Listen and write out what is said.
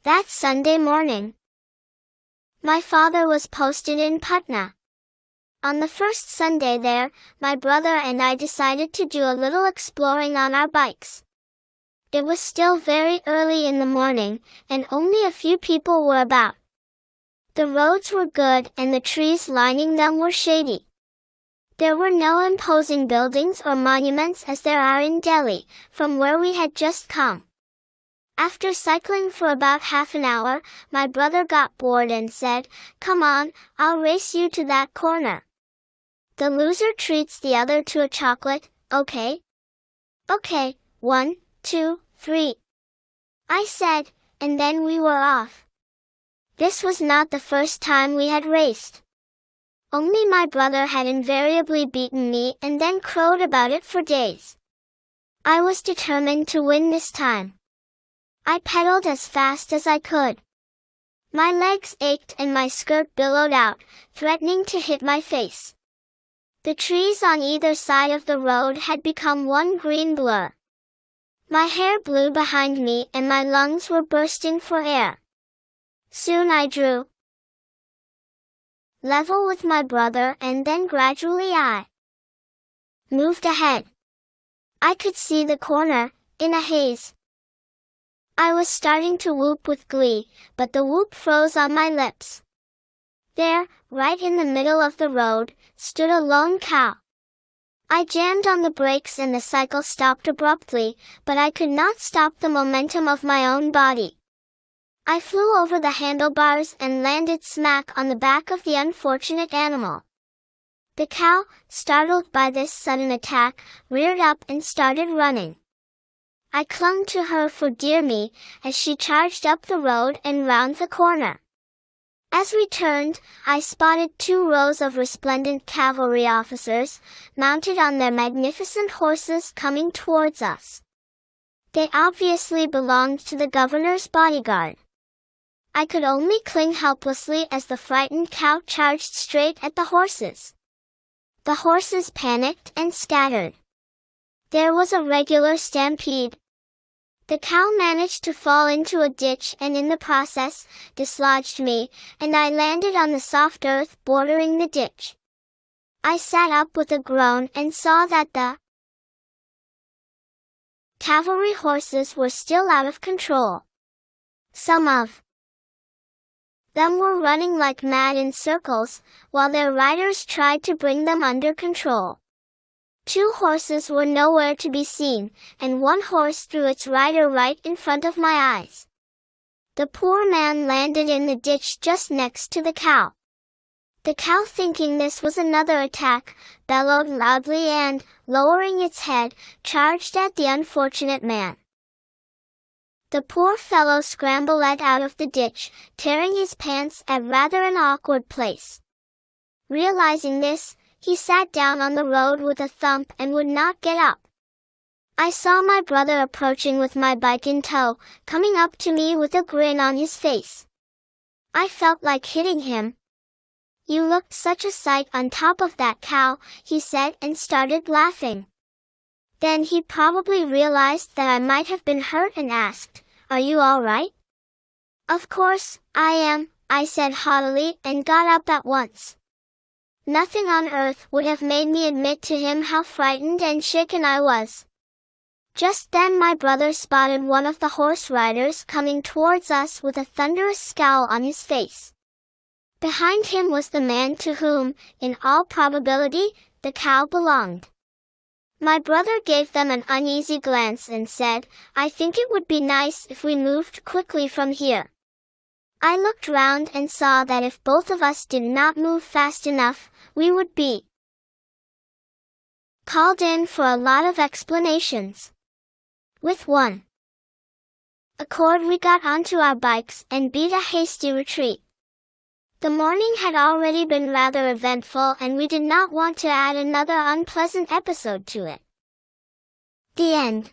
That Sunday morning, my father was posted in Patna. On the first Sunday there, my brother and I decided to do a little exploring on our bikes. It was still very early in the morning, and only a few people were about. The roads were good and the trees lining them were shady. There were no imposing buildings or monuments as there are in Delhi, from where we had just come. After cycling for about half an hour, my brother got bored and said, "Come on, I'll race you to that corner. The loser treats the other to a chocolate, okay?" "Okay, 1, 2, 3. I said, and then we were off. This was not the first time we had raced. Only my brother had invariably beaten me and then crowed about it for days. I was determined to win this time. I pedaled as fast as I could. My legs ached and my skirt billowed out, threatening to hit my face. The trees on either side of the road had become one green blur. My hair blew behind me and my lungs were bursting for air. Soon I drew level with my brother, and then gradually I moved ahead. I could see the corner, in a haze. I was starting to whoop with glee, but the whoop froze on my lips. There, right in the middle of the road, stood a lone cow. I jammed on the brakes and the cycle stopped abruptly, but I could not stop the momentum of my own body. I flew over the handlebars and landed smack on the back of the unfortunate animal. The cow, startled by this sudden attack, reared up and started running. I clung to her for dear me, as she charged up the road and round the corner. As we turned, I spotted 2 rows of resplendent cavalry officers, mounted on their magnificent horses coming towards us. They obviously belonged to the governor's bodyguard. I could only cling helplessly as the frightened cow charged straight at the horses. The horses panicked and scattered. There was a regular stampede. The cow managed to fall into a ditch and in the process, dislodged me, and I landed on the soft earth bordering the ditch. I sat up with a groan and saw that the cavalry horses were still out of control. Some of them were running like mad in circles, while their riders tried to bring them under control. 2 horses were nowhere to be seen, and 1 horse threw its rider right in front of my eyes. The poor man landed in the ditch just next to the cow. The cow, thinking this was another attack, bellowed loudly and, lowering its head, charged at the unfortunate man. The poor fellow scrambled out of the ditch, tearing his pants at rather an awkward place. Realizing this, he sat down on the road with a thump and would not get up. I saw my brother approaching with my bike in tow, coming up to me with a grin on his face. I felt like hitting him. "You looked such a sight on top of that cow," he said, and started laughing. Then he probably realized that I might have been hurt and asked, "Are you all right?" "Of course, I am," I said haughtily and got up at once. Nothing on earth would have made me admit to him how frightened and shaken I was. Just then my brother spotted one of the horse riders coming towards us with a thunderous scowl on his face. Behind him was the man to whom, in all probability, the cow belonged. My brother gave them an uneasy glance and said, "I think it would be nice if we moved quickly from here." I looked round and saw that if both of us did not move fast enough, we would be called in for a lot of explanations. With one accord we got onto our bikes and beat a hasty retreat. The morning had already been rather eventful and we did not want to add another unpleasant episode to it. The end.